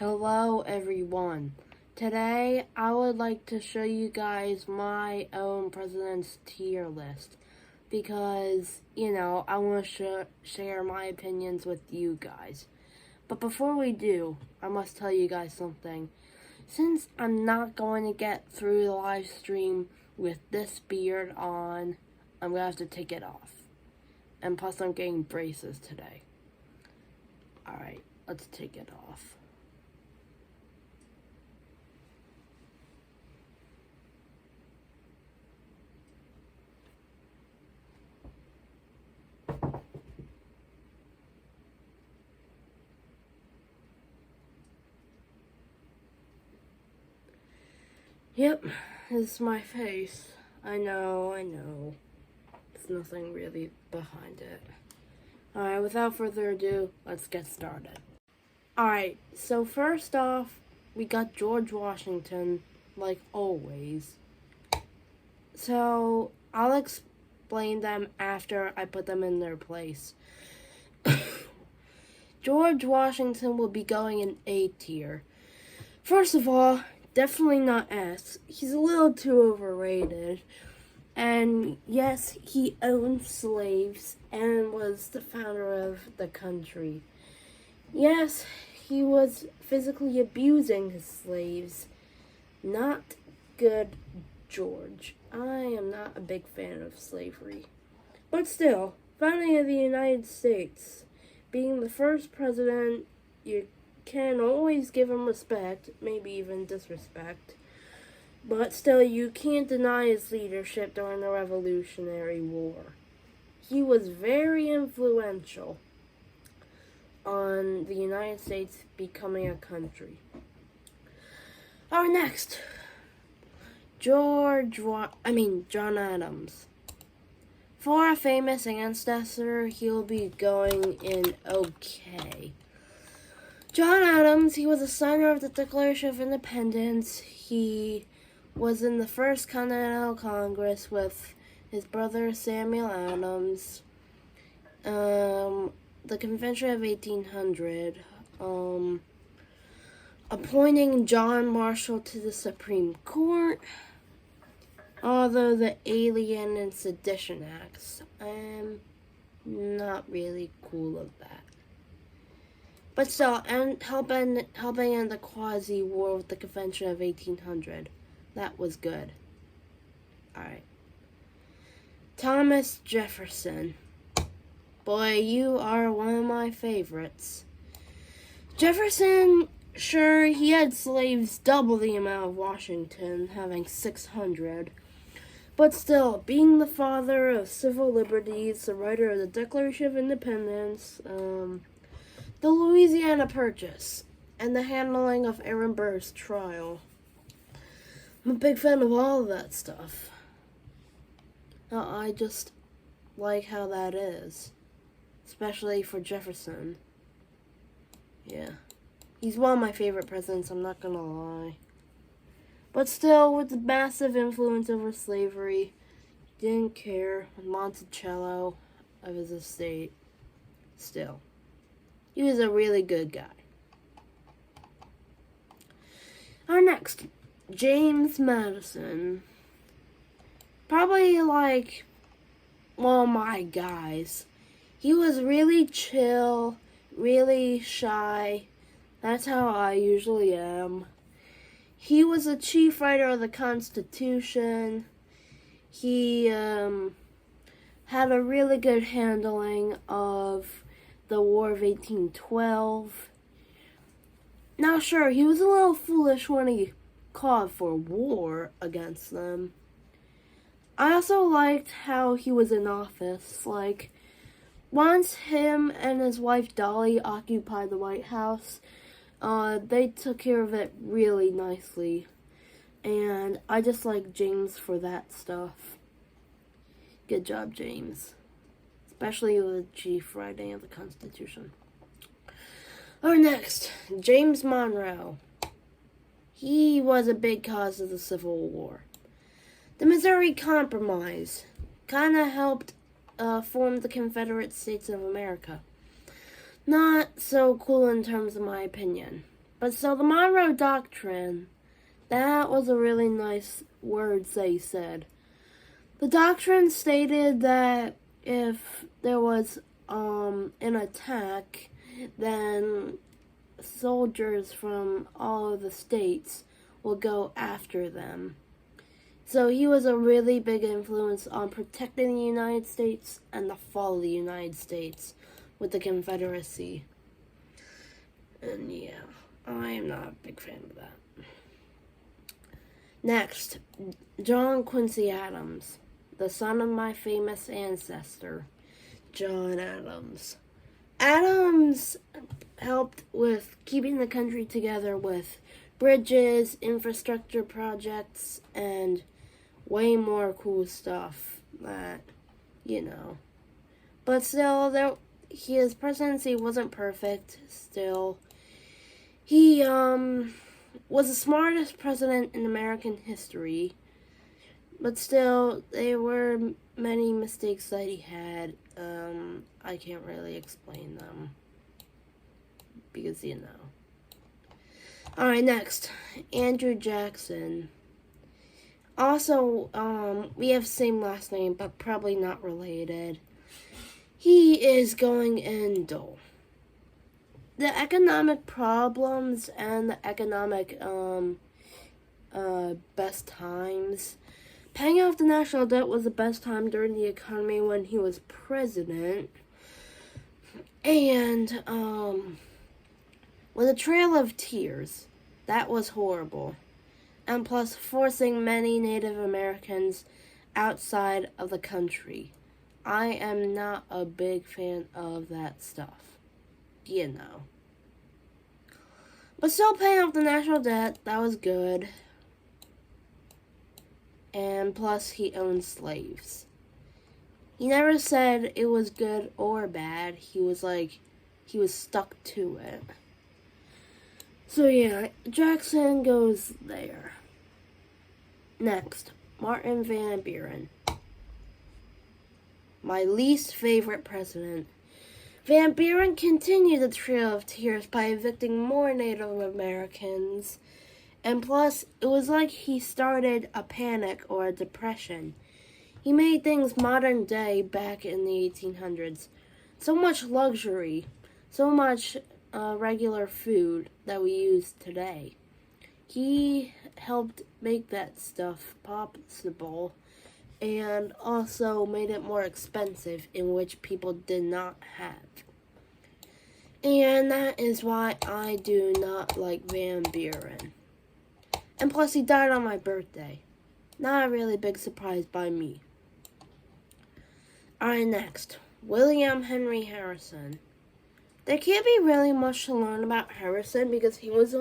Hello everyone. Today I would like to show you guys my own president's tier list because, I want to share my opinions with you guys. But before we do, I must tell you guys something. Since I'm not going to get through the live stream with this beard on, I'm going to have to take it off. And plus I'm getting braces today. Alright, let's take it off. Yep, this is my face. I know. There's nothing really behind it. Alright, without further ado, let's get started. Alright, so first off, we got George Washington, like always. So, I'll explain them after I put them in their place. George Washington will be going in A tier. First of all, definitely not S. He's a little too overrated. And yes, he owned slaves and was the founder of the country. Yes, he was physically abusing his slaves. Not good, George. I am not a big fan of slavery. But still, founding of the United States, being the first president, you can always give him respect, maybe even disrespect. But still, you can't deny his leadership during the Revolutionary War. He was very influential on the United States becoming a country. Next, John Adams. For a famous ancestor, he'll be going in okay. John Adams, he was a signer of the Declaration of Independence. He was in the First Continental Congress with his brother Samuel Adams. The Convention of 1800. Appointing John Marshall to the Supreme Court. Although the Alien and Sedition Acts, I'm not really cool of that. But still, and helping in the quasi-war with the Convention of 1800. That was good. Alright. Thomas Jefferson. Boy, you are one of my favorites. Jefferson, sure, he had slaves double the amount of Washington, having 600. But still, being the father of civil liberties, the writer of the Declaration of Independence, the Louisiana Purchase, and the handling of Aaron Burr's trial. I'm a big fan of all of that stuff. I just like how that is. Especially for Jefferson. Yeah. He's one of my favorite presidents, I'm not gonna lie. But still, with the massive influence over slavery, he didn't care. Monticello of his estate. Still. He was a really good guy. Next, James Madison. Probably like one of my guys. He was really chill, really shy. That's how I usually am. He was the chief writer of the Constitution. He had a really good handling of the War of 1812. Now, sure, he was a little foolish when he called for war against them. I also liked how he was in office. Like, once him and his wife Dolly occupied the White House, they took care of it really nicely. And I just like James for that stuff. Good job, James. Especially with the chief writing of the Constitution. Next, James Monroe. He was a big cause of the Civil War. The Missouri Compromise kind of helped form the Confederate States of America. Not so cool in terms of my opinion. But so the Monroe Doctrine, that was a really nice words they said. The doctrine stated that if there was an attack, then soldiers from all of the states will go after them. So he was a really big influence on protecting the United States and the fall of the United States with the Confederacy. And yeah, I am not a big fan of that. Next, John Quincy Adams, the son of my famous ancestor, John Adams. Adams helped with keeping the country together with bridges, infrastructure projects, and way more cool stuff that, But still, his presidency wasn't perfect, still. He, was the smartest president in American history, but still, there were many mistakes that he had. I can't really explain them, because, Alright, next, Andrew Jackson. Also, we have same last name, but probably not related. He is going indo. The economic problems and the economic best times. Paying off the national debt was the best time during the economy when he was president. And with a trail of tears, that was horrible. And plus forcing many Native Americans outside of the country. I am not a big fan of that stuff. But still paying off the national debt, that was good. And plus he owned slaves. He never said it was good or bad. He was stuck to it. So yeah, Jackson goes there. Next, Martin Van Buren. My least favorite president. Van Buren continued the trail of tears by evicting more Native Americans. And plus, it was like he started a panic or a depression. He made things modern day back in the 1800s. So much luxury, so much regular food that we use today. He helped make that stuff possible and also made it more expensive, in which people did not have. And that is why I do not like Van Buren. And plus he died on my birthday. Not a really big surprise by me. Alright, next. William Henry Harrison. There can't be really much to learn about Harrison because he was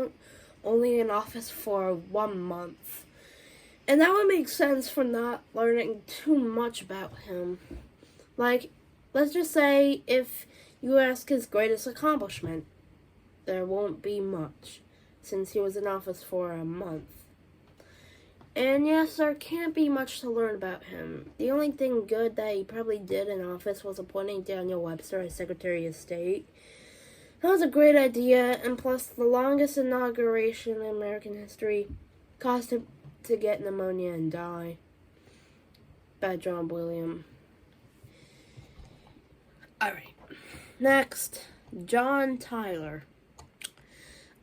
only in office for 1 month. And that would make sense for not learning too much about him. Like, let's just say if you ask his greatest accomplishment, there won't be much, since he was in office for 1 month. And yes, there can't be much to learn about him. The only thing good that he probably did in office was appointing Daniel Webster as Secretary of State. That was a great idea, and plus the longest inauguration in American history caused him to get pneumonia and die. Bad job, William. Alright. Next, John Tyler.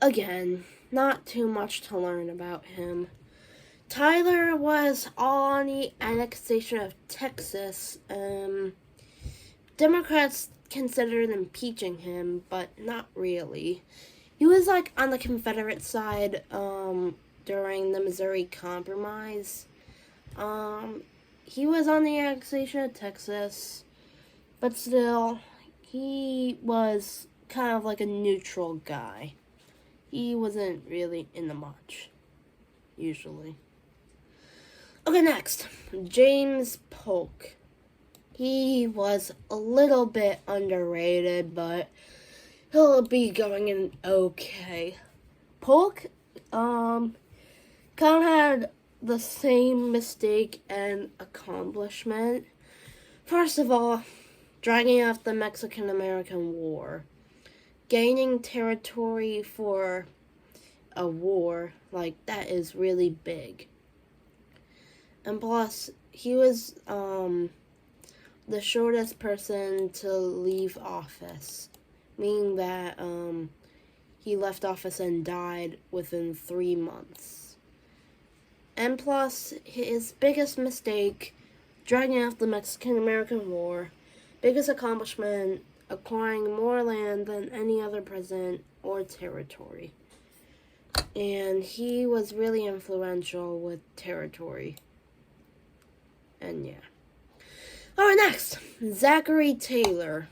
Again, not too much to learn about him. Tyler was all on the annexation of Texas. Democrats considered impeaching him, but not really. He was on the Confederate side during the Missouri Compromise. He was on the annexation of Texas, but still, he was kind of like a neutral guy. He wasn't really in the much, usually. Okay, next, James Polk. He was a little bit underrated, but he'll be going in okay. Polk, kind of had the same mistake and accomplishment. First of all, dragging out the Mexican-American War, gaining territory for a war, like, that is really big. And plus, he was the shortest person to leave office, meaning that he left office and died within 3 months. And plus, his biggest mistake, dragging out the Mexican-American War, biggest accomplishment, acquiring more land than any other president or territory. And he was really influential with territory. And yeah. Alright, next, Zachary Taylor.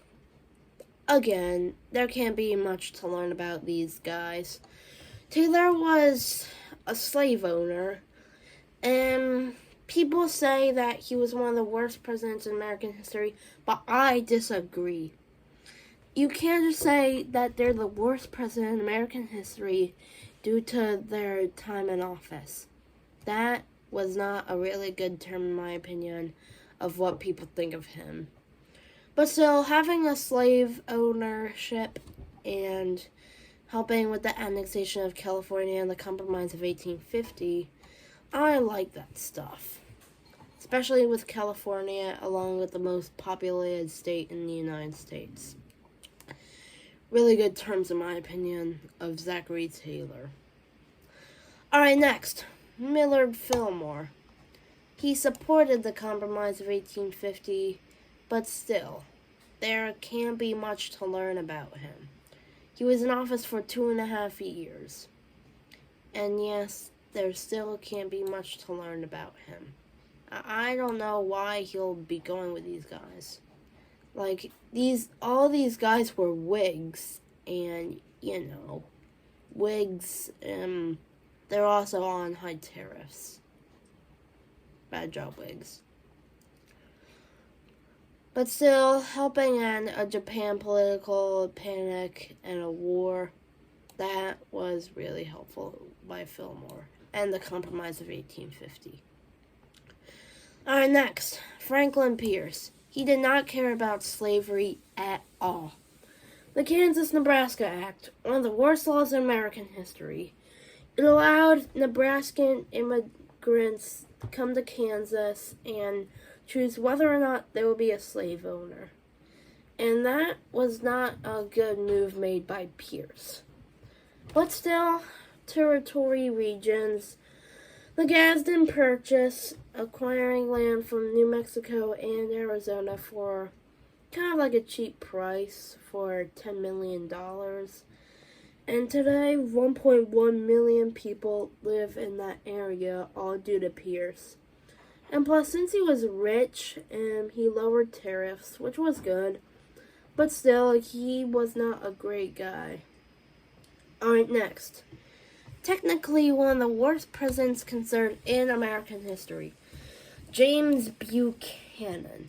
Again, there can't be much to learn about these guys. Taylor was a slave owner, and people say that he was one of the worst presidents in American history, but I disagree. You can't just say that they're the worst president in American history due to their time in office. That was not a really good term, in my opinion, of what people think of him. But still, having a slave ownership and helping with the annexation of California and the Compromise of 1850, I like that stuff. Especially with California, along with the most populated state in the United States. Really good terms, in my opinion, of Zachary Taylor. Alright, next, Millard Fillmore. He supported the Compromise of 1850, but still, there can't be much to learn about him. He was in office for 2.5 years. And yes, there still can't be much to learn about him. I don't know why he'll be going with these guys. Like, all these guys were Whigs, and, Whigs, they're also on high tariffs. Bad job, Whigs. But still, helping end a Japan political panic and a war, that was really helpful by Fillmore and the Compromise of 1850. Alright, next, Franklin Pierce. He did not care about slavery at all. The Kansas-Nebraska Act, one of the worst laws in American history. It allowed Nebraskan immigrants to come to Kansas and choose whether or not they would be a slave owner. And that was not a good move made by Pierce. But still, territory regions, the Gadsden Purchase, acquiring land from New Mexico and Arizona for kind of like a cheap price for $10 million. And today, 1.1 million people live in that area, all due to Pierce. And plus, since he was rich, he lowered tariffs, which was good. But still, he was not a great guy. Alright, next. Technically, one of the worst presidents concerned in American history. James Buchanan.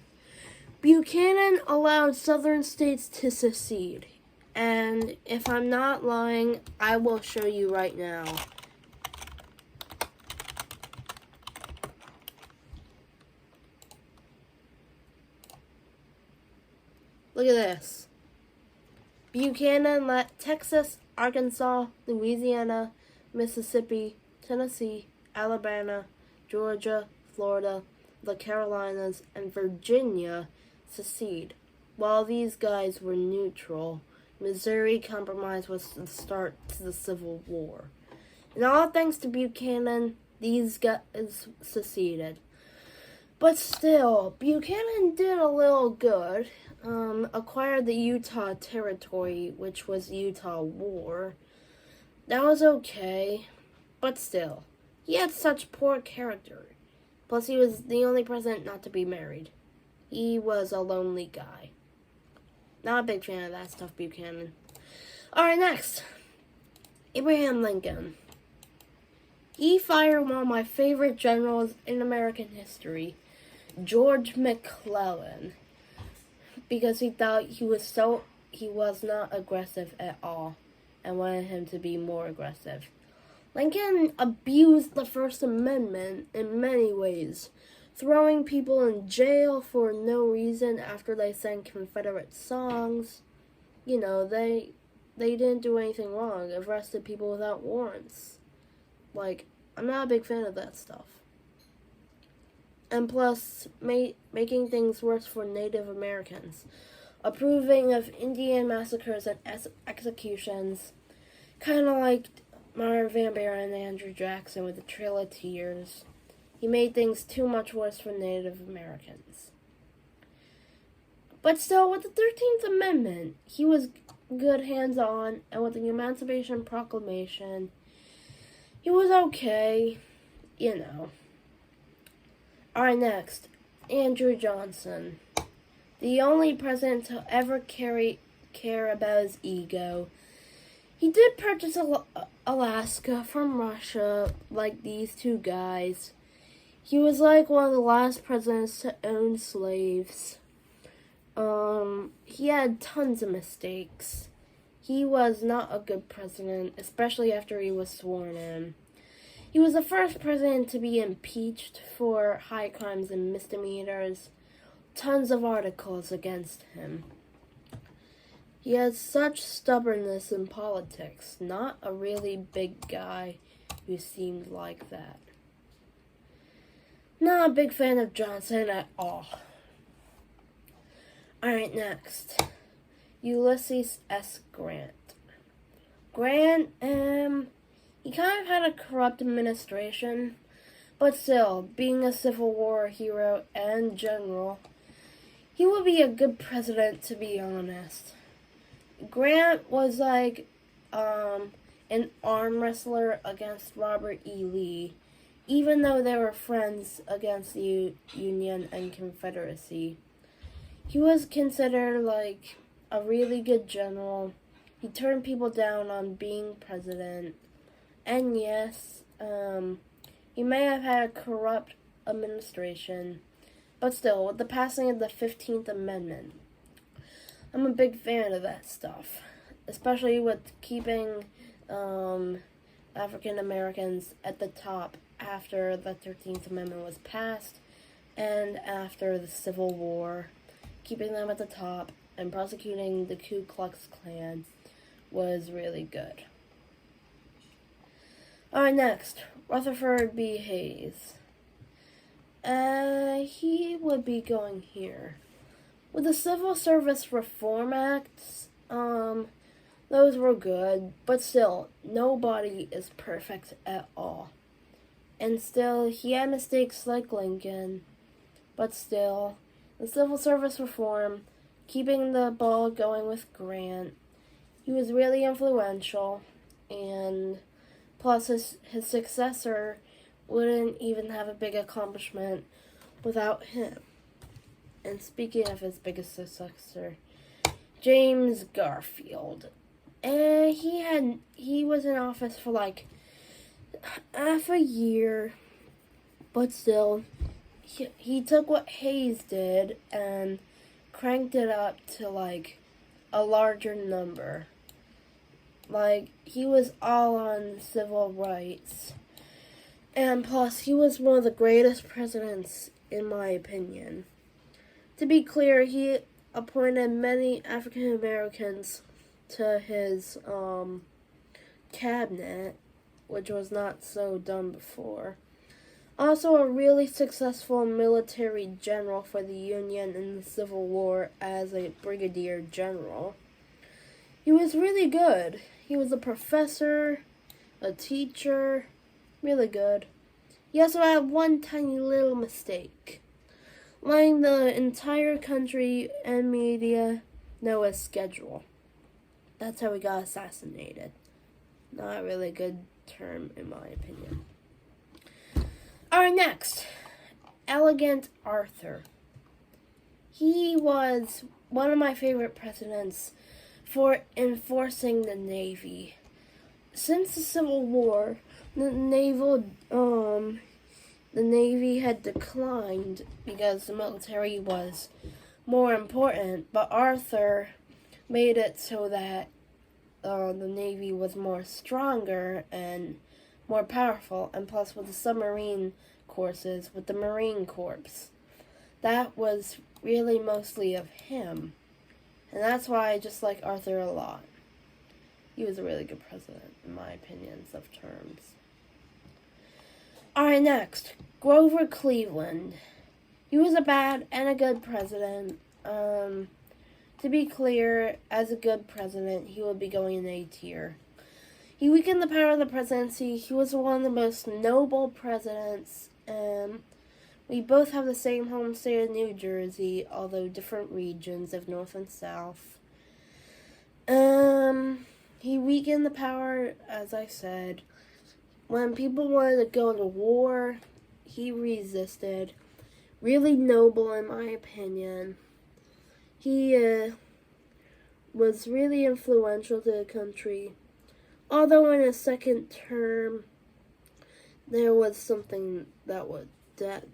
Buchanan allowed southern states to secede. And if I'm not lying, I will show you right now. Look at this. Buchanan let Texas, Arkansas, Louisiana, Mississippi, Tennessee, Alabama, Georgia, Florida, the Carolinas, and Virginia secede. While these guys were neutral, Missouri Compromise was the start to the Civil War. And all thanks to Buchanan, these guys seceded. But still, Buchanan did a little good. Acquired the Utah Territory, which was Utah War. That was okay, but still, he had such poor character. Plus, he was the only president not to be married. He was a lonely guy. Not a big fan of that stuff, Buchanan. Alright, next. Abraham Lincoln. He fired one of my favorite generals in American history, George McClellan, because he thought he was not aggressive at all and wanted him to be more aggressive. Lincoln abused the First Amendment in many ways, throwing people in jail for no reason after they sang Confederate songs. they didn't do anything wrong, arrested people without warrants. Like, I'm not a big fan of that stuff. And plus, making things worse for Native Americans. Approving of Indian massacres and executions. Kind of like Mara Van Buren and Andrew Jackson with the Trail of Tears. He made things too much worse for Native Americans. But still, with the 13th Amendment, he was good hands-on, and with the Emancipation Proclamation, he was okay, you know. Alright, next, Andrew Johnson. The only president to ever care about his ego. He did purchase Alaska from Russia, like these two guys. He was like one of the last presidents to own slaves. He had tons of mistakes. He was not a good president, especially after he was sworn in. He was the first president to be impeached for high crimes and misdemeanors. Tons of articles against him. He has such stubbornness in politics. Not a really big guy who seemed like that. Not a big fan of Johnson at all. Alright, next. Ulysses S. Grant. Grant, he kind of had a corrupt administration, but still, being a Civil War hero and general, he would be a good president, to be honest. Grant was like an arm wrestler against Robert E. Lee, even though they were friends against the Union and Confederacy. He was considered like a really good general. He turned people down on being president. And yes, he may have had a corrupt administration, but still, with the passing of the 15th Amendment, I'm a big fan of that stuff, especially with keeping African Americans at the top after the 13th Amendment was passed and after the Civil War. Keeping them at the top and prosecuting the Ku Klux Klan was really good. Alright, next, Rutherford B. Hayes. He would be going here. With the Civil Service Reform Acts, those were good, but still, nobody is perfect at all. And still, he had mistakes like Lincoln, but still, the Civil Service Reform, keeping the ball going with Grant, he was really influential, and plus his successor wouldn't even have a big accomplishment without him. And speaking of his biggest successor, James Garfield. He was in office for like half a year, but still, he took what Hayes did and cranked it up to like a larger number. Like, he was all on civil rights. And plus, he was one of the greatest presidents, in my opinion. To be clear, he appointed many African Americans to his cabinet, which was not so done before. Also, a really successful military general for the Union in the Civil War as a brigadier general. He was really good. He was a professor, a teacher, really good. He also had one tiny little mistake. Letting the entire country and media know his schedule. That's how he got assassinated. Not a really good term, in my opinion. Alright, next. Elegant Arthur. He was one of my favorite presidents for enforcing the Navy. Since the Civil War, the Navy had declined because the military was more important, but Arthur made it so that the Navy was more stronger and more powerful, and plus with the submarine courses with the Marine Corps. That was really mostly of him, and that's why I just like Arthur a lot. He was a really good president, in my opinions of terms. Alright, next. Grover Cleveland. He was a bad and a good president. To be clear, as a good president, he would be going in A tier. He weakened the power of the presidency. He was one of the most noble presidents. We both have the same home state of New Jersey, although different regions of North and South. He weakened the power, as I said. When people wanted to go to war, he resisted. Really noble, in my opinion. He was really influential to the country. Although in his second term, there was something that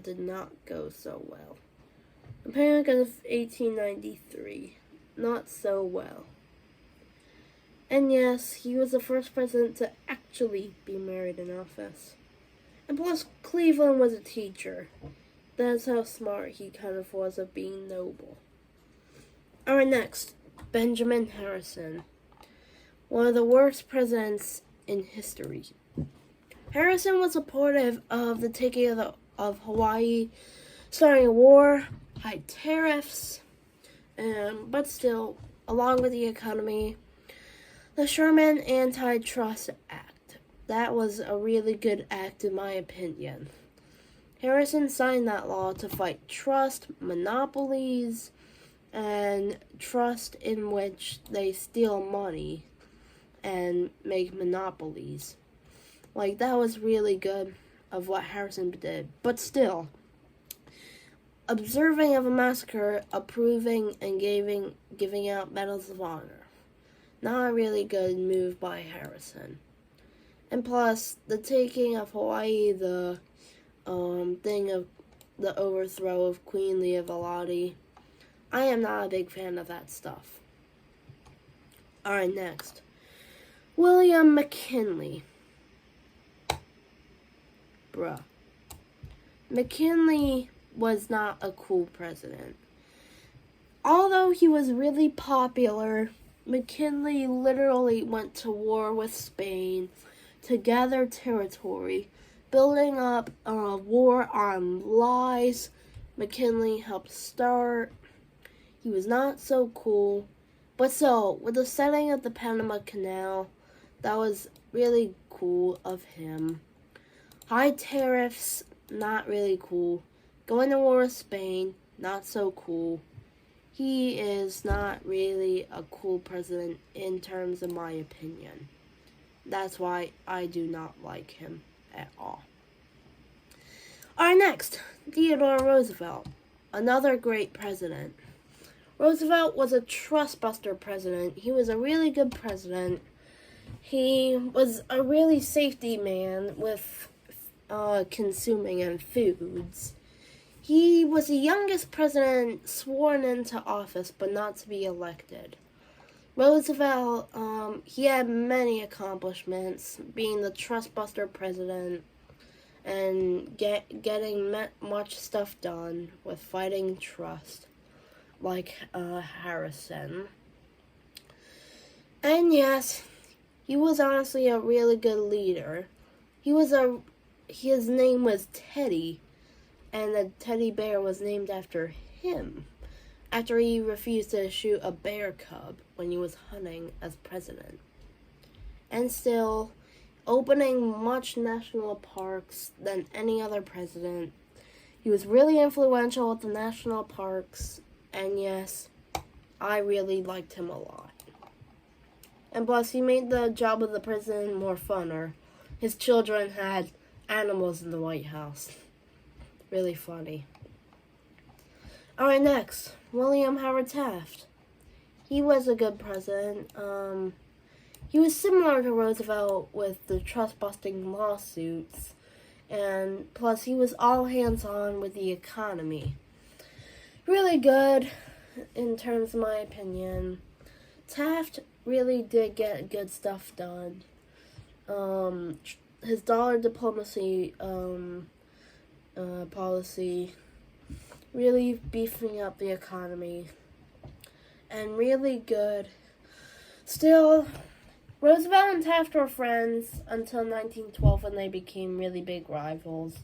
did not go so well. The Panic of 1893, not so well. And yes, he was the first president to actually be married in office. And plus, Cleveland was a teacher. That's how smart he kind of was of being noble. Alright, next, Benjamin Harrison. One of the worst presidents in history. Harrison was supportive of the taking of Hawaii, starting a war, high tariffs, but still, along with the economy, the Sherman Antitrust Act. That was a really good act in my opinion. Harrison signed that law to fight trust, monopolies, and trust in which they steal money and make monopolies. Like, that was really good of what Harrison did. But still, observing of a massacre, approving and giving out medals of honor. Not a really good move by Harrison. And plus, the taking of Hawaii, the thing of the overthrow of Queen Leavalati. I am not a big fan of that stuff. Alright, next. William McKinley. Bruh. McKinley was not a cool president. Although he was really popular, McKinley literally went to war with Spain to gather territory, building up a war on lies. McKinley helped start. He was not so cool. But so, with the setting of the Panama Canal, that was really cool of him. High tariffs, not really cool. Going to war with Spain, not so cool. He is not really a cool president in terms of my opinion. That's why I do not like him at all. Alright, next, Theodore Roosevelt. Another great president. Roosevelt was a trust-buster president. He was a really good president. He was a really safety man with consuming and foods. He was the youngest president sworn into office, but not to be elected. Roosevelt, he had many accomplishments, being the trust-buster president and getting much stuff done with fighting trust, like Harrison. And yes, he was honestly a really good leader. His name was Teddy, and the teddy bear was named after him, after he refused to shoot a bear cub when he was hunting as president. And still, opening much national parks than any other president. He was really influential with the national parks, and yes, I really liked him a lot. And plus, he made the job of the president more funner. His children had animals in the White House. Really funny. Alright, next, William Howard Taft. He was a good president. He was similar to Roosevelt with the trust-busting lawsuits. And plus, he was all hands-on with the economy. Really good, in terms of my opinion. Taft really did get good stuff done. His dollar diplomacy policy, really beefing up the economy, and really good. Still, Roosevelt and Taft were friends until 1912 when they became really big rivals.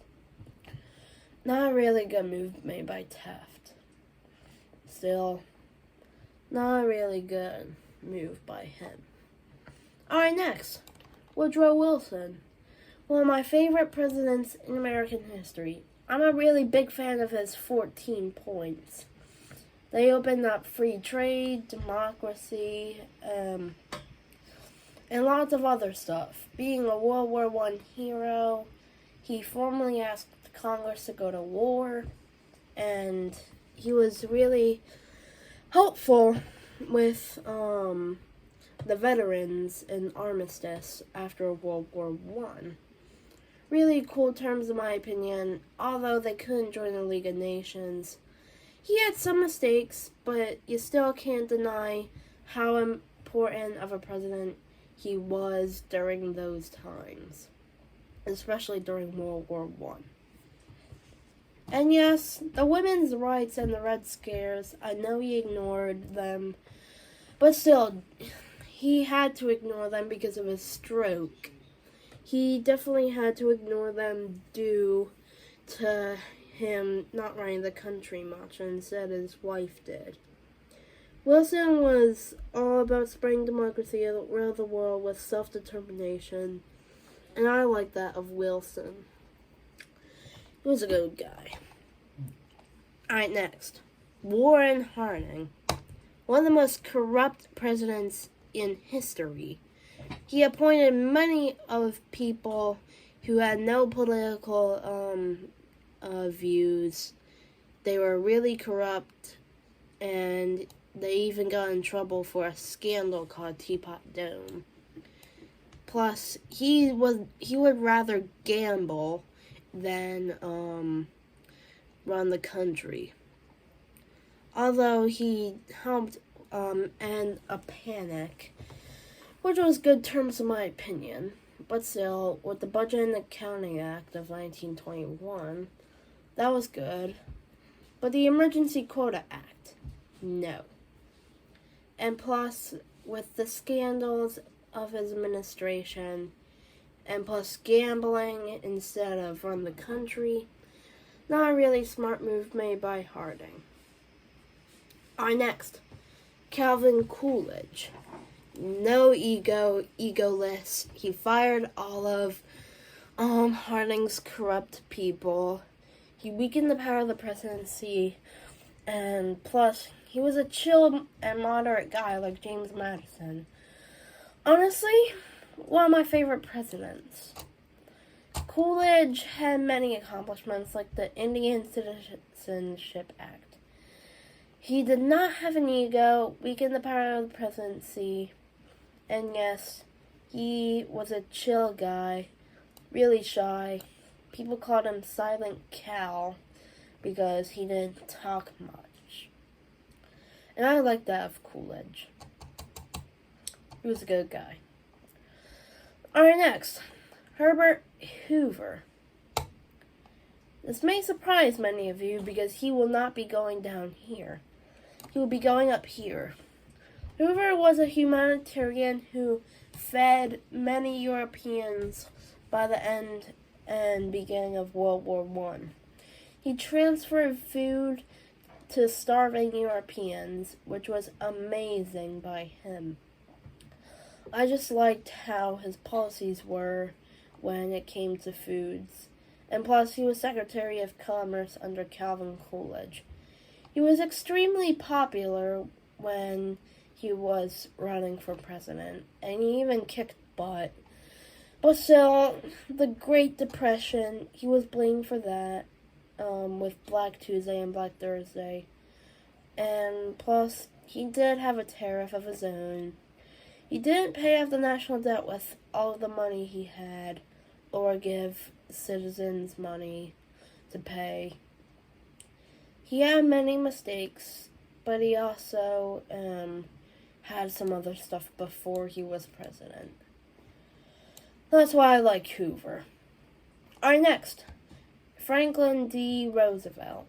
Not a really good move made by Taft. Still, not a really good move by him. Alright, next, Woodrow Wilson. One of my favorite presidents in American history. I'm a really big fan of his 14 points. They opened up free trade, democracy, and lots of other stuff. Being a World War I hero, he formally asked Congress to go to war, and he was really helpful with the veterans in armistice after World War I. Really cool terms in my opinion, although they couldn't join the League of Nations. He had some mistakes, but you still can't deny how important of a president he was during those times, especially during World War I. And yes, the women's rights and the Red Scares, I know he ignored them, but still, he had to ignore them because of his stroke. He definitely had to ignore them due to him not running the country much, and instead his wife did. Wilson was all about spreading democracy around the world with self-determination, and I like that of Wilson. He was a good guy. Alright, next. Warren Harding. One of the most corrupt presidents in history. He appointed many of people who had no political views. They were really corrupt, and they even got in trouble for a scandal called Teapot Dome. Plus, he would rather gamble than run the country. Although he helped end a panic, which was good terms in my opinion. But still, with the Budget and Accounting Act of 1921, that was good. But the Emergency Quota Act, no. And plus, with the scandals of his administration, and plus gambling instead of run the country, not a really smart move made by Harding. Alright, next, Calvin Coolidge. No ego, egoless. He fired all of Harding's corrupt people. He weakened the power of the presidency, and plus, he was a chill and moderate guy like James Madison. Honestly, one of my favorite presidents. Coolidge had many accomplishments like the Indian Citizenship Act. He did not have an ego, weakened the power of the presidency, and yes, he was a chill guy, really shy. People called him Silent Cal because he didn't talk much. And I like that of Coolidge. He was a good guy. Alright, next, Herbert Hoover. This may surprise many of you because he will not be going down here. He will be going up here. Hoover was a humanitarian who fed many Europeans by the end and beginning of World War I. He transferred food to starving Europeans, which was amazing by him. I just liked how his policies were when it came to foods. And plus, he was Secretary of Commerce under Calvin Coolidge. He was extremely popular when he was running for president, and he even kicked butt. But still, the Great Depression, he was blamed for that, with Black Tuesday and Black Thursday. And plus, he did have a tariff of his own. He didn't pay off the national debt with all of the money he had, or give citizens money to pay. He had many mistakes, but he also had some other stuff before he was president. That's why I like Hoover. Alright, next, Franklin D. Roosevelt.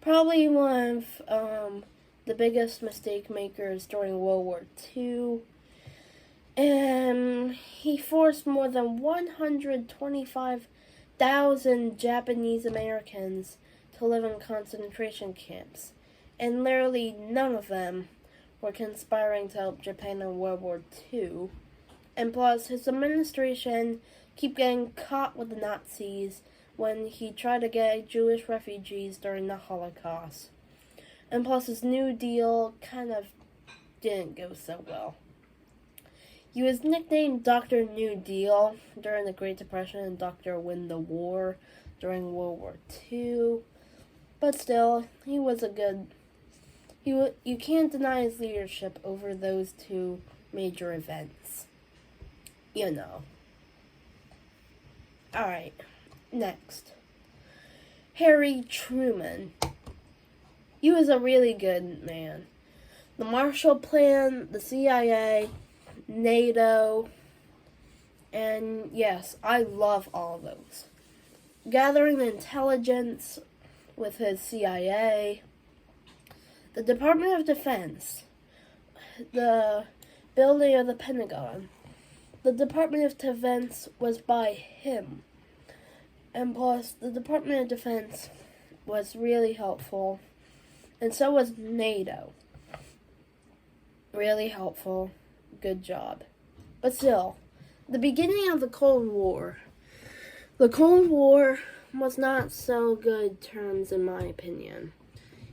Probably one of the biggest mistake makers during World War II. And he forced more than 125,000 Japanese Americans to live in concentration camps. And literally none of them were conspiring to help Japan in World War II. And plus, his administration kept getting caught with the Nazis when he tried to get Jewish refugees during the Holocaust. And plus, his New Deal kind of didn't go so well. He was nicknamed Dr. New Deal during the Great Depression and Dr. Win the War during World War II. But still, he was a good... You can't deny his leadership over those two major events. You know. Alright, next. Harry Truman. He was a really good man. The Marshall Plan, the CIA, NATO, and yes, I love all those. Gathering intelligence with his CIA, the Department of Defense, the building of the Pentagon. The Department of Defense was by him. And plus, the Department of Defense was really helpful. And so was NATO. Really helpful. Good job. But still, the beginning of the Cold War. The Cold War was not so good terms in my opinion.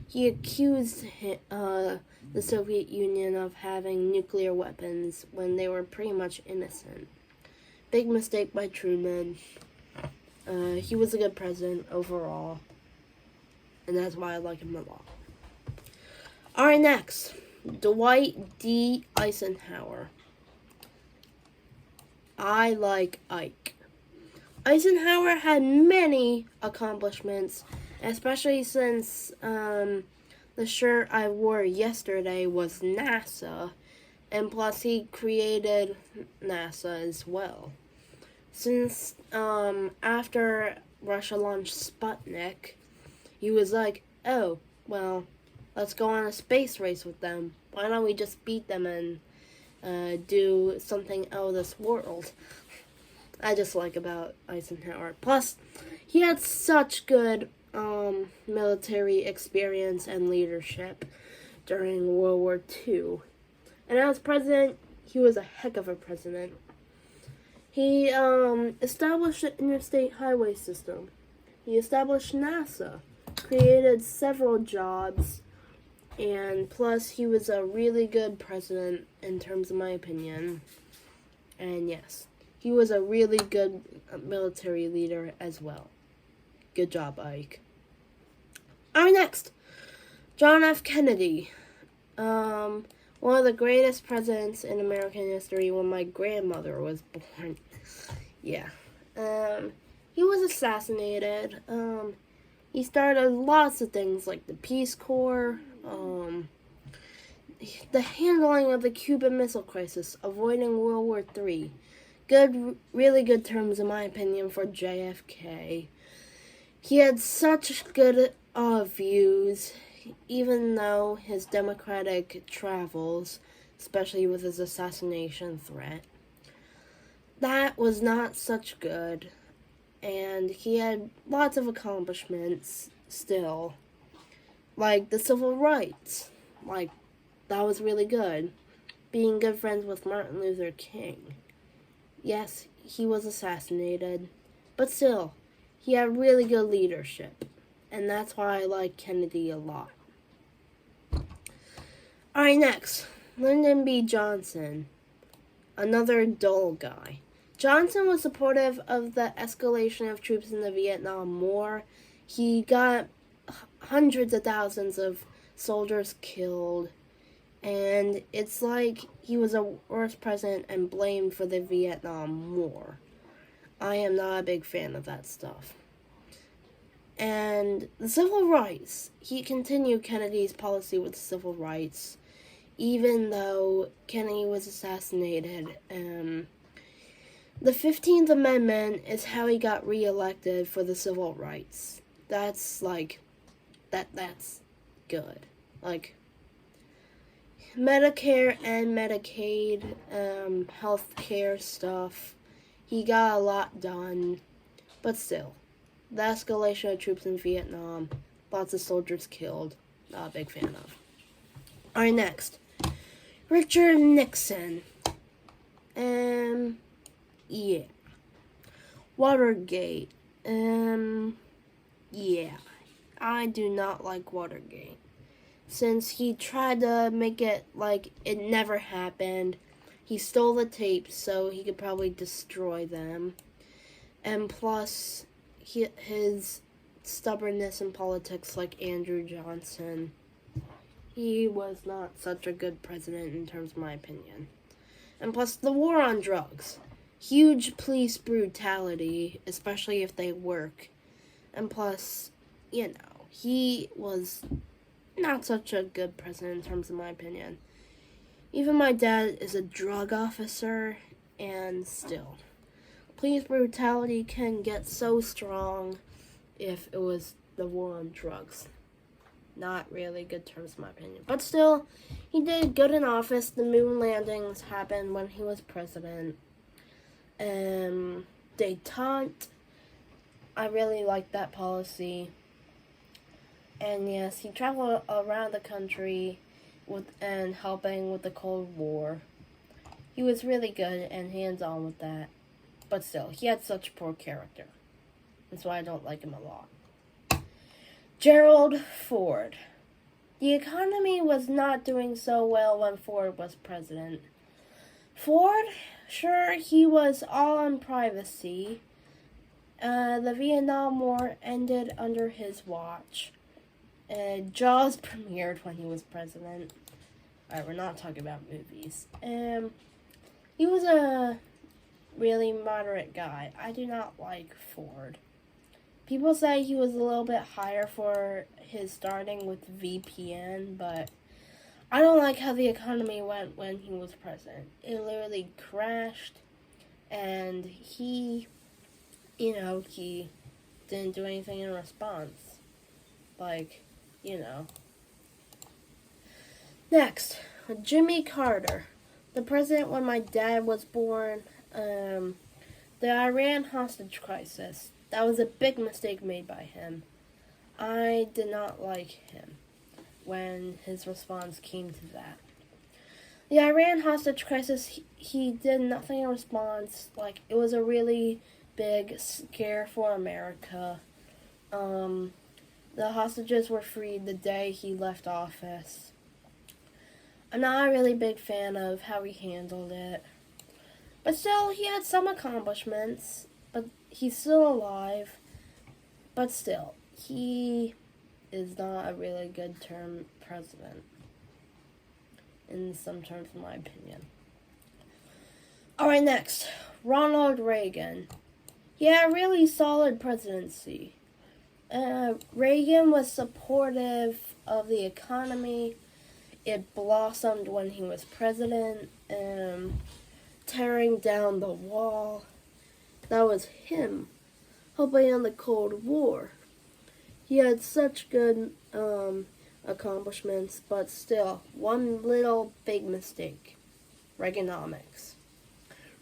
He accused the Soviet Union of having nuclear weapons when they were pretty much innocent. Big mistake by Truman. He was a good president overall. And that's why I like him a lot. Alright, next. Dwight D. Eisenhower. I like Ike. Eisenhower had many accomplishments, especially since the shirt I wore yesterday was NASA, and plus he created NASA as well. Since after Russia launched Sputnik, he was like, oh, well, let's go on a space race with them. Why don't we just beat them and do something out of this world? I just like about Eisenhower. Plus, he had such good military experience and leadership during World War II. And as president, he was a heck of a president. He established the interstate highway system. He established NASA, created several jobs, and plus he was a really good president in terms of my opinion. And yes, he was a really good military leader as well. Good job, Ike. Alright, next. John F. Kennedy. One of the greatest presidents in American history when my grandmother was born. Yeah. He was assassinated. He started lots of things like the Peace Corps, the handling of the Cuban Missile Crisis, avoiding World War III. Really good terms in my opinion for JFK. He had such good views, even though his democratic travels, especially with his assassination threat, that was not such good. And he had lots of accomplishments still. Like the civil rights. Like, that was really good. Being good friends with Martin Luther King. Yes, he was assassinated. But still, he had really good leadership. And that's why I like Kennedy a lot. Alright, next. Lyndon B. Johnson. Another dull guy. Johnson was supportive of the escalation of troops in the Vietnam War. He got hundreds of thousands of soldiers killed. And it's like he was a worse president and blamed for the Vietnam War. I am not a big fan of that stuff. And the civil rights. He continued Kennedy's policy with civil rights, even though Kennedy was assassinated. The 15th Amendment is how he got reelected for the civil rights. That's like, that's good. Like, Medicare and Medicaid, healthcare stuff. He got a lot done, but still, the escalation of troops in Vietnam, lots of soldiers killed, not a big fan of. Alright, next. Richard Nixon. Yeah. Watergate. Yeah. I do not like Watergate. Since he tried to make it like it never happened, he stole the tapes so he could probably destroy them. And plus, his stubbornness in politics, like Andrew Johnson, he was not such a good president in terms of my opinion. And plus, the war on drugs. Huge police brutality, especially if they work. And plus, he was not such a good president in terms of my opinion. Even my dad is a drug officer, and still. Police brutality can get so strong if it was the war on drugs. Not really good terms in my opinion. But still, he did good in office. The moon landings happened when he was president. Détente, I really liked that policy. And yes, he traveled around the country and helping with the Cold War. He was really good and hands-on with that. But still, he had such poor character. That's why I don't like him a lot. Gerald Ford. The economy was not doing so well when Ford was president. Ford, sure, he was all on privacy. The Vietnam War ended under his watch. Jaws premiered when he was president. Alright, we're not talking about movies. He was a really moderate guy. I do not like Ford. People say he was a little bit higher for his starting with VPN, but I don't like how the economy went when he was president. It literally crashed, and he didn't do anything in response. Next, Jimmy Carter, the president when my dad was born. The Iran hostage crisis. That was a big mistake made by him. I did not like him when his response came to that. The Iran hostage crisis, he did nothing in response. It was a really big scare for America. The hostages were freed the day he left office. I'm not a really big fan of how he handled it. But still, he had some accomplishments. But he's still alive. But still, he is not a really good term president. In some terms, in my opinion. Alright, next. Ronald Reagan. He had a really solid presidency. Reagan was supportive of the economy. It blossomed when he was president. Tearing down the wall. That was him helping in the Cold War. He had such good accomplishments, but still, one little big mistake. Reaganomics.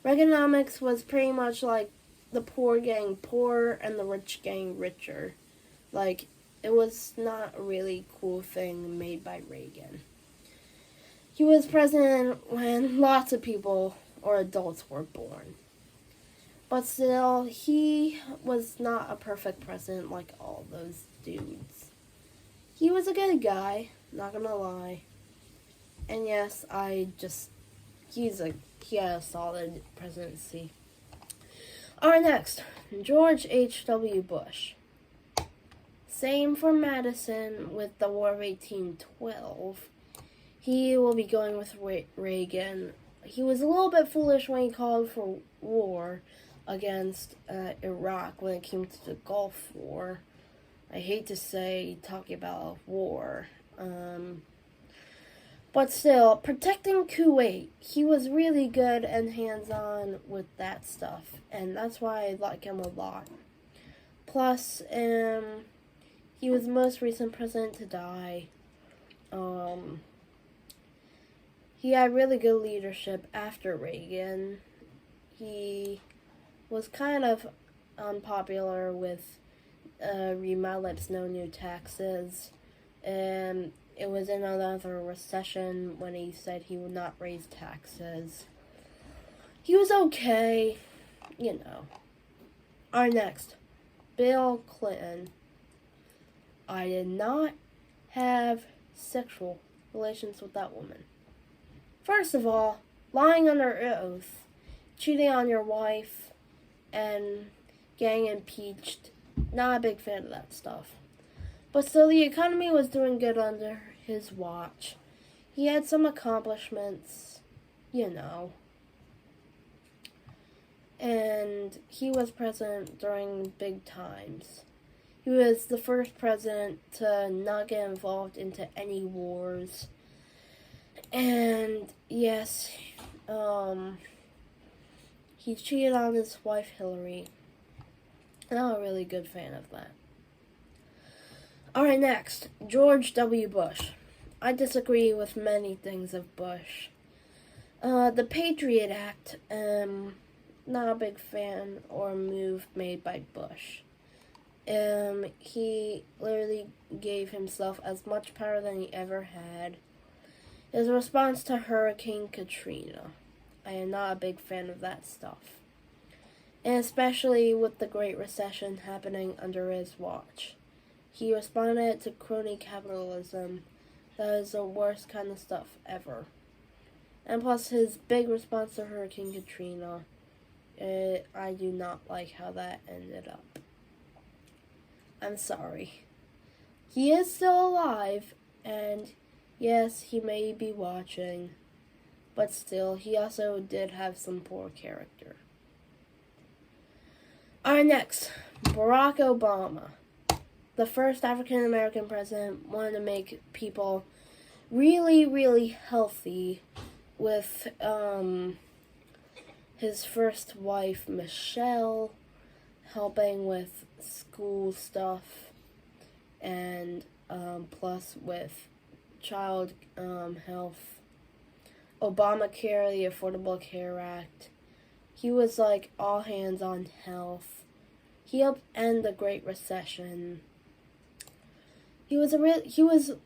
Reaganomics was pretty much like the poor getting poorer and the rich getting richer. It was not a really cool thing made by Reagan. He was president when lots of people or adults were born. But still, he was not a perfect president like all those dudes. He was a good guy, not gonna lie. And yes, he had a solid presidency. Alright, next, George H.W. Bush. Same for Madison with the War of 1812. He will be going with Reagan. He was a little bit foolish when he called for war against Iraq when it came to the Gulf War. I hate to say talking about war. But still, protecting Kuwait, he was really good and hands-on with that stuff. And that's why I like him a lot. Plus, he was the most recent president to die. he had really good leadership after Reagan. He was kind of unpopular with Read My Lips, No New Taxes. And it was in another recession when he said he would not raise taxes. He was okay, you know. Our next, Bill Clinton. I did not have sexual relations with that woman. First of all, lying under oath, cheating on your wife, and getting impeached. Not a big fan of that stuff. But still, the economy was doing good under his watch. He had some accomplishments, you know. And he was president during big times. He was the first president to not get involved into any wars. And yes, he cheated on his wife Hillary. Not a really good fan of that. Alright, next, George W. Bush. I disagree with many things of Bush. The Patriot Act, not a big fan or move made by Bush. He literally gave himself as much power than he ever had. His response to Hurricane Katrina. I am not a big fan of that stuff. And especially with the Great Recession happening under his watch. He responded to crony capitalism. That is the worst kind of stuff ever. And plus his big response to Hurricane Katrina. I do not like how that ended up. I'm sorry. He is still alive, and yes, he may be watching, but still, he also did have some poor character. Alright, next, Barack Obama. The first African American president wanted to make people really, really healthy with his first wife, Michelle, helping with school stuff, and plus with child health, Obamacare, the Affordable Care Act. He was like all hands on health. He helped end the Great Recession. He was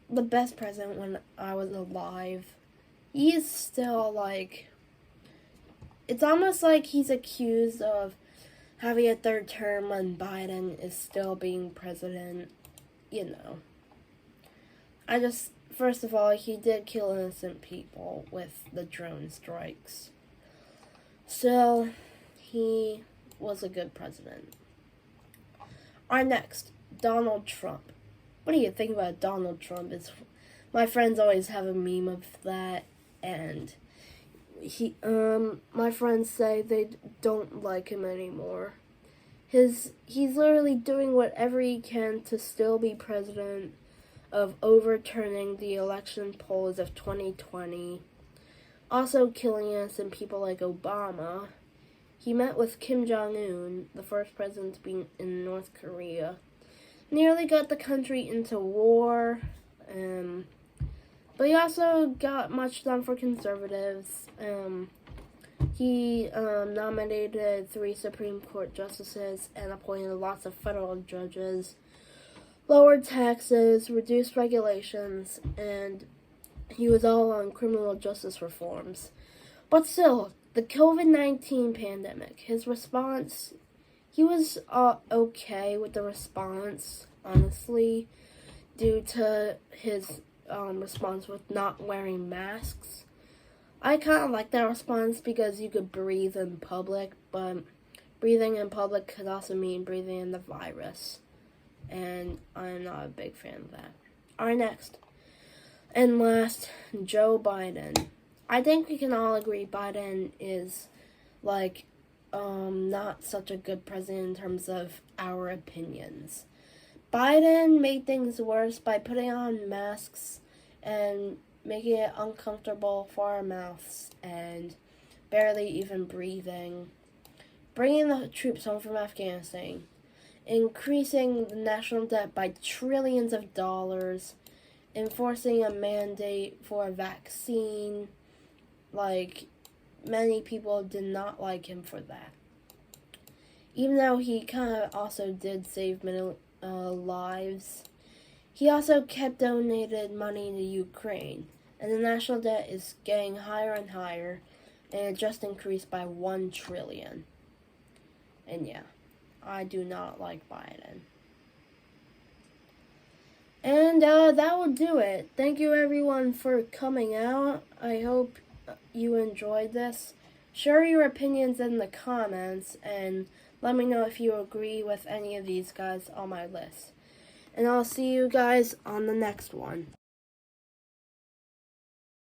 the best president when I was alive. He is still like, it's almost like he's accused of having a third term when Biden is still being president, you know. First of all, he did kill innocent people with the drone strikes. So, he was a good president. Our next, Donald Trump. What do you think about Donald Trump? My friends always have a meme of that, and my friends say they don't like him anymore. He's literally doing whatever he can to still be president, of overturning the election polls of 2020. Also killing innocent people like Obama. He met with Kim Jong-un, the first president to be in North Korea. Nearly got the country into war. But he also got much done for conservatives. He nominated 3 Supreme Court justices and appointed lots of federal judges, lowered taxes, reduced regulations, and he was all on criminal justice reforms. But still, the COVID-19 pandemic, his response, he was okay with the response, honestly, due to his response with not wearing masks. I kind of like that response because you could breathe in public, but breathing in public could also mean breathing in the virus. And I'm not a big fan of that. Alright, next. And last, Joe Biden. I think we can all agree Biden is, not such a good president in terms of our opinions. Biden made things worse by putting on masks and making it uncomfortable for our mouths and barely even breathing. Bringing the troops home from Afghanistan. Increasing the national debt by trillions of dollars, enforcing a mandate for a vaccine, like, many people did not like him for that. Even though he kind of also did save many lives, he also kept donated money to Ukraine, and the national debt is getting higher and higher, and it just increased by 1 trillion. And yeah, I do not like Biden. And that will do it. Thank you everyone for coming out. I hope you enjoyed this. Share your opinions in the comments and let me know if you agree with any of these guys on my list. And I'll see you guys on the next one.